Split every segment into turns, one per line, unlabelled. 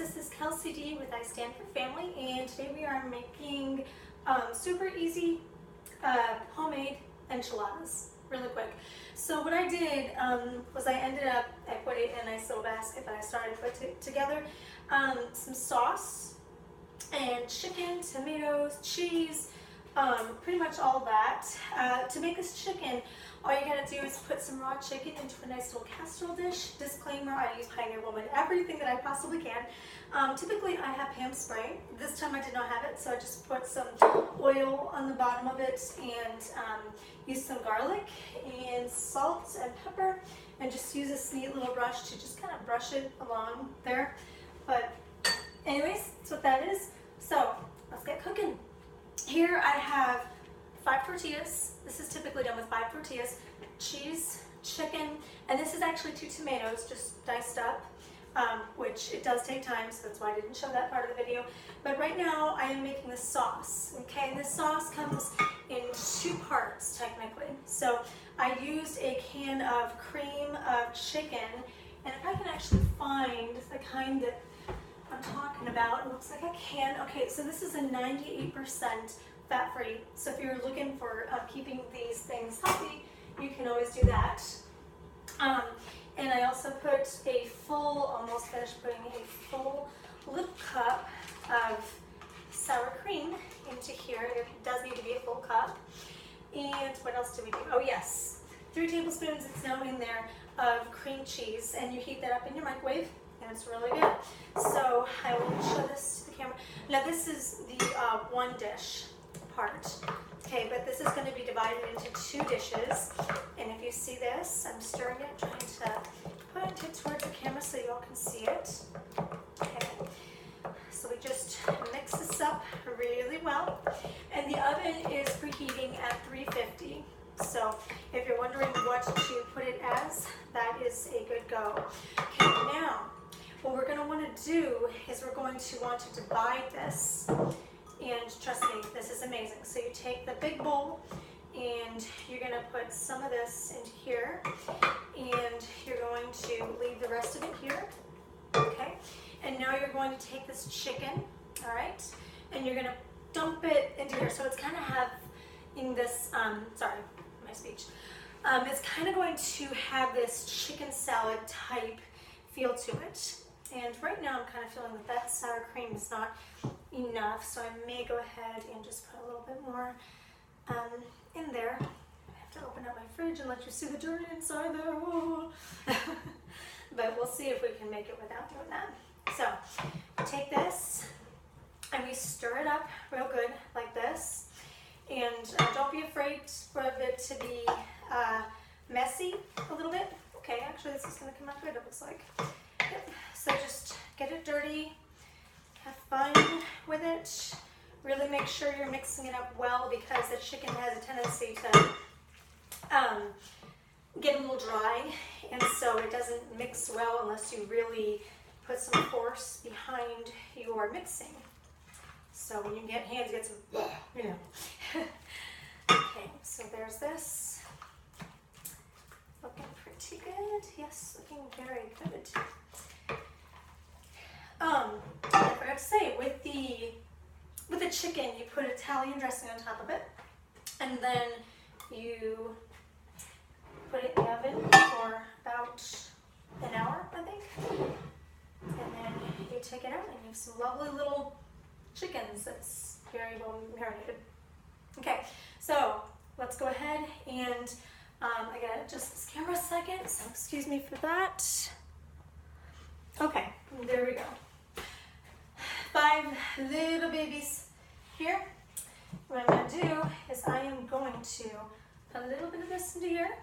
This is Kelsie D with I Stand for Family, and today we are making super easy homemade enchiladas, really quick. So what I did was I put it in a nice little basket that I started to put together, some sauce and chicken, tomatoes, cheese, pretty much all that. To make this chicken, all you gotta do is put some raw chicken into a nice little casserole dish. Disclaimer, I use Pioneer Woman, everything that I possibly can. Typically I have Pam spray. This time I did not have it, so I just put some oil on the bottom of it and use some garlic and salt and pepper, and just use this neat little brush to just kind of brush it along there. But anyways, that's what that is. So let's get cooking. Here I have 5 tortillas. This is typically done with 5 tortillas, cheese, chicken, and this is actually 2 tomatoes just diced up, which it does take time, so that's why I didn't show that part of the video. But right now I am making the sauce, okay? And this sauce comes in 2 parts technically. So I used a can of cream of chicken, and if I can actually find the kind that I'm talking about, it looks like I can. Okay, so this is a 98% fat-free. So if you're looking for keeping these things healthy, you can always do that. And I also put a full, almost finished putting a full little cup of sour cream into here. It does need to be a full cup. And what else do we do? Oh yes, 3 tablespoons, it's now in there, of cream cheese, and you heat that up in your microwave, and it's really good. So I will show this to the camera. Now this is the one dish part. Okay, but this is going to be divided into 2 dishes, and if you see this, I'm stirring it, trying to put it towards the camera so you all can see it. Okay, so we just mix this up really well, and the oven is preheating at 350. So if you're wondering what to put it as, that is a good go. Okay, now what we're going to want to do is we're going to want to divide this. And trust me, this is amazing. So you take the big bowl and you're going to put some of this into here, and you're going to leave the rest of it here. Okay, and now you're going to take this chicken, all right, and you're going to dump it into here. So it's kind of having this, sorry, my speech. It's kind of going to have this chicken salad type feel to it. And right now I'm kind of feeling that sour cream is not enough, so I may go ahead and just put a little bit more in there. I have to open up my fridge and let you see the dirt inside there. But we'll see if we can make it without doing that. So take this and we stir it up real good like this. And don't be afraid for it to be messy a little bit. Okay, actually this is going to come out good, it looks like. Yep. So just get it dirty, have fun with it. Really make sure you're mixing it up well, because the chicken has a tendency to get a little dry, and so it doesn't mix well unless you really put some force behind your mixing. So when you get hands, get some, you know. Okay, so there's this. Looking pretty good. Yes, looking very good. I forgot to say, with the chicken, you put Italian dressing on top of it, and then you put it in the oven for about an hour, I think, and then you take it out and you have some lovely little chickens that's very well marinated. Okay, so let's go ahead and I gotta adjust this camera a second, so excuse me for that. Okay, there we go. 5 little babies here. What I'm going to do is I am going to put a little bit of this into here.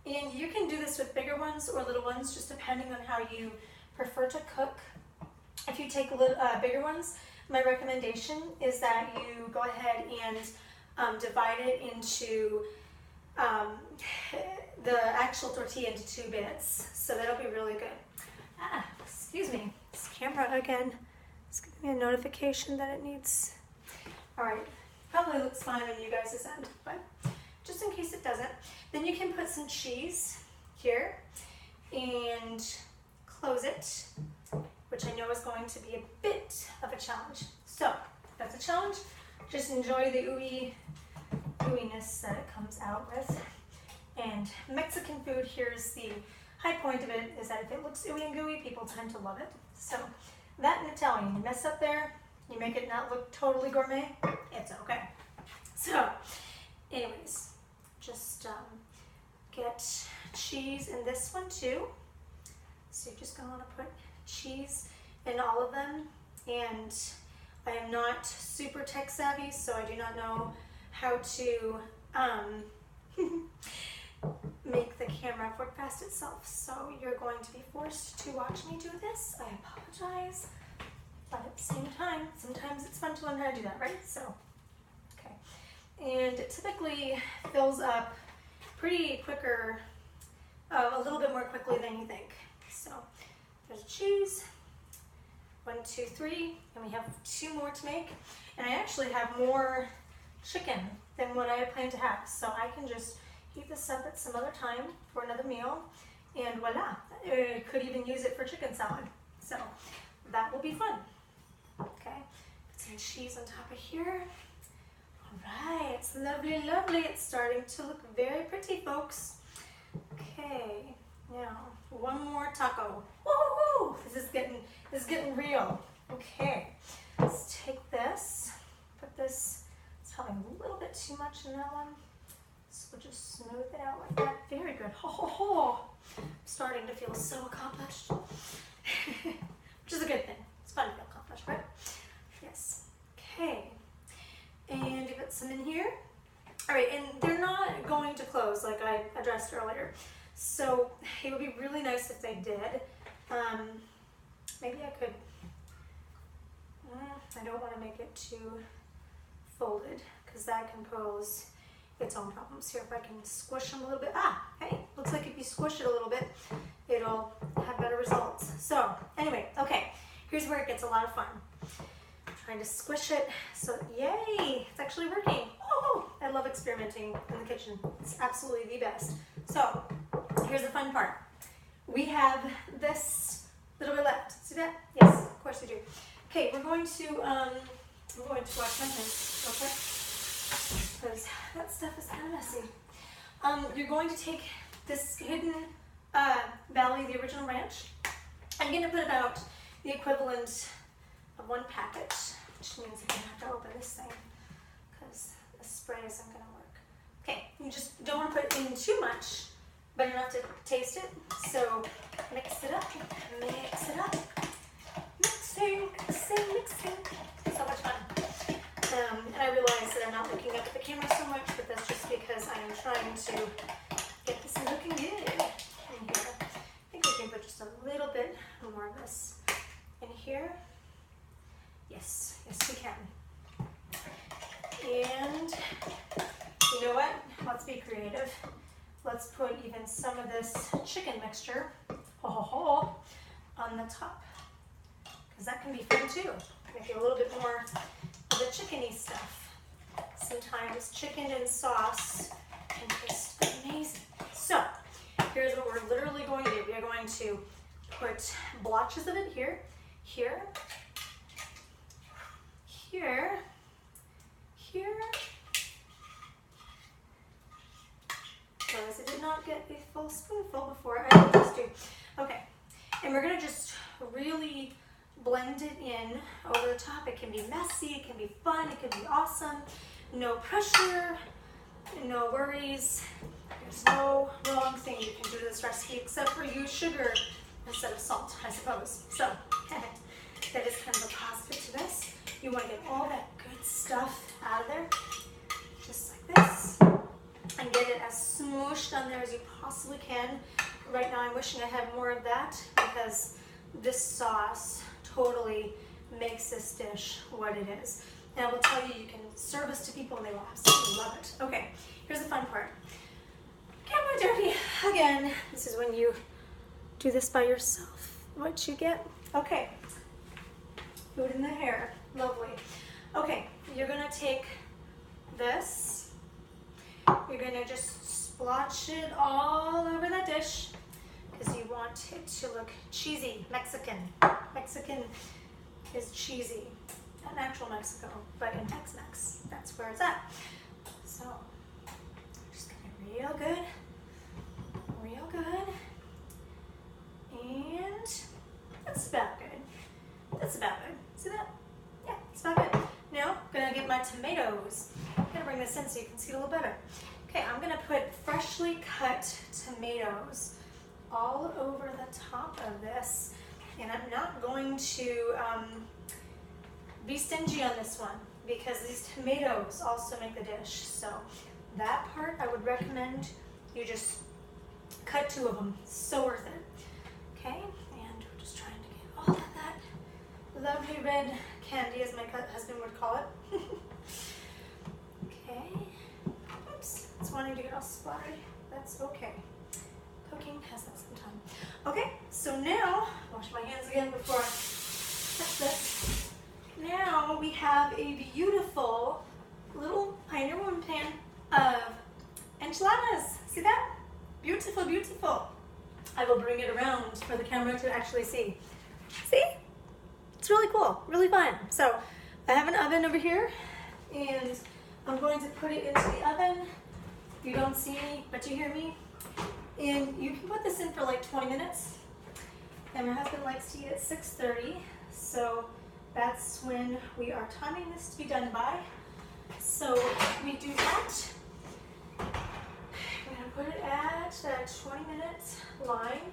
And you can do this with bigger ones or little ones, just depending on how you prefer to cook. If you take bigger ones, my recommendation is that you go ahead and divide it into the actual tortilla into 2 bits. So that'll be really good. Excuse me, this camera again. It's giving me a notification that it needs. All right, probably looks fine on you guys' end, but just in case it doesn't, then you can put some cheese here and close it which I know is going to be a bit of a challenge. So that's a challenge. Just enjoy the ooey-ness that it comes out with. And Mexican food, here's the high point of it, is that if it looks ooey and gooey, people tend to love it. So that in Italian, you mess up there, you make it not look totally gourmet, it's okay. So anyways, just get cheese in this one too. So you're just gonna wanna put cheese in all of them. And I am not super tech savvy, so I do not know how to make the camera work past itself. So you're going to be forced to watch me do this. I apologize, but at the same time, sometimes it's fun to learn how to do that, right? So, okay. And it typically fills up pretty quicker, a little bit more quickly than you think. So there's cheese, 1, 2, 3, and we have 2 more to make. And I actually have more chicken than what I plan to have. So I can just heat this up at some other time for another meal, and voila, I could even use it for chicken salad. So that will be fun. Okay, put some cheese on top of here. All right, it's lovely, lovely. It's starting to look very pretty, folks. Okay, now 1 more taco. Woo-hoo-hoo! This is getting real. Okay, let's take this, put this, it's probably a little bit too much in that one. So we'll just smooth it out like that. Very good. Ho, ho, ho. I'm starting to feel so accomplished. Which is a good thing. It's fun to feel accomplished, right? Yes. Okay. And you put some in here. All right, and they're not going to close like I addressed earlier. So it would be really nice if they did. Maybe I could, I don't want to make it too folded because that can pose its own problems. Here, if I can squish them a little bit. Hey, looks like if you squish it a little bit, it'll have better results. So anyway, okay, here's where it gets a lot of fun. I'm trying to squish it, so yay, it's actually working. Oh, I love experimenting in the kitchen. It's absolutely the best. So here's the fun part. We have this little bit left. See that? Yes, of course we do. Okay, we're going to wash my hands real quick, because that stuff is kind of messy. You're going to take this Hidden Valley, the original ranch. I'm going to put about the equivalent of 1 packet, which means I'm going to have to open this thing because the spray isn't going to work. Okay, you just don't want to put in too much, but enough to taste it. So mix it up, mix it up. Mixing, mixing, mixing. So much fun. And I realize that I'm not looking up at the camera so much, but that's just because I am trying to get this looking good in here. I think we can put just a little bit more of this in here. Yes, yes we can. And you know what? Let's be creative. Let's put even some of this chicken mixture on the top, because that can be fun too. Make it a little bit more of the chickeny stuff. Sometimes chicken and sauce can taste amazing. So here's what we're literally going to do. We are going to put blotches of it here, here, here, here. Because I did not get a full spoonful before I used to. Okay, and we're gonna just really blend it in over the top. It can be messy, it can be fun, it can be awesome. No pressure, no worries. There's no wrong thing you can do to this recipe except for use sugar instead of salt, I suppose. So that is kind of a positive to this. You want to get all that good stuff out of there, just like this, and get it as smooshed on there as you possibly can. Right now I'm wishing I had more of that because this sauce totally makes this dish what it is. And I will tell you, you can serve this to people and they will absolutely love it. Okay, here's the fun part. Camera dirty again. This is when you do this by yourself. What you get? Okay, food in the hair, lovely. Okay, you're gonna take this, you're gonna just splotch it all over that dish, because you want it to look cheesy, Mexican. Mexican is cheesy. Not actual Mexico, but in Tex-Mex. That's where it's at. So, just get it real good. Real good. And that's about good. That's about good. See that? Yeah, it's about good. Now, I'm gonna get my tomatoes. I'm gonna bring this in so you can see it a little better. Okay, I'm gonna put freshly cut tomatoes all over the top of this. And I'm not going to be stingy on this one because these tomatoes also make the dish. So that part I would recommend you just cut 2 of them. So worth it. Okay, and we're just trying to get all of that lovely red candy, as my husband would call it. Okay. Oops, it's wanting to get all splattered. That's okay. Cooking has that sometime. Okay, so now, wash my hands again before I touch this. Now we have a beautiful little pioneer woman pan of enchiladas. See that? Beautiful, beautiful. I will bring it around for the camera to actually see. See? It's really cool, really fun. So I have an oven over here and I'm going to put it into the oven. You don't see me, but you hear me. And you can put this in for like 20 minutes. And my husband likes to eat at 6:30. So that's when we are timing this to be done by. So we do that. We're gonna put it at that 20-minute line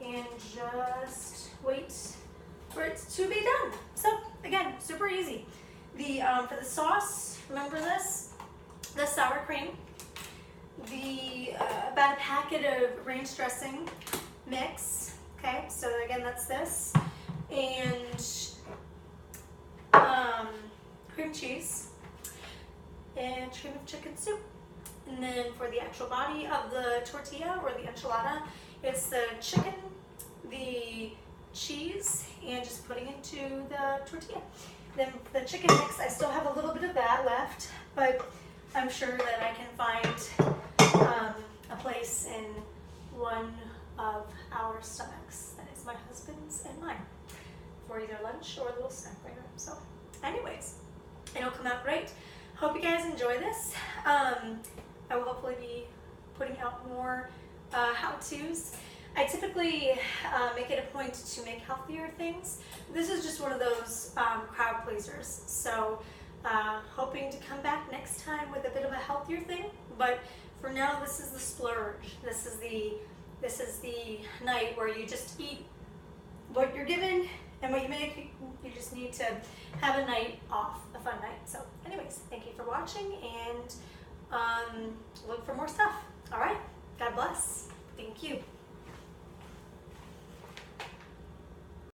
and just wait for it to be done. So again, super easy. The for the sauce, remember this? The sour cream, the about a packet of ranch dressing mix. Okay, so again, that's this, and cream cheese and cream of chicken soup. And then for the actual body of the tortilla or the enchilada, it's the chicken, the cheese, and just putting it into the tortilla. Then the chicken mix, I still have a little bit of that left, but I'm sure that I can find a place in one of our stomachs, that is my husband's and mine, for either lunch or a little snack later. So anyways, it'll come out great. Hope you guys enjoy this. I will hopefully be putting out more how-tos. I typically make it a point to make healthier things. This is just one of those crowd pleasers. So hoping to come back next time with a bit of a healthier thing. But for now, this is the splurge. This is the night where you just eat what you're given and what you make. You just need to have a night off, a fun night. So anyways, thank you for watching and look for more stuff. All right.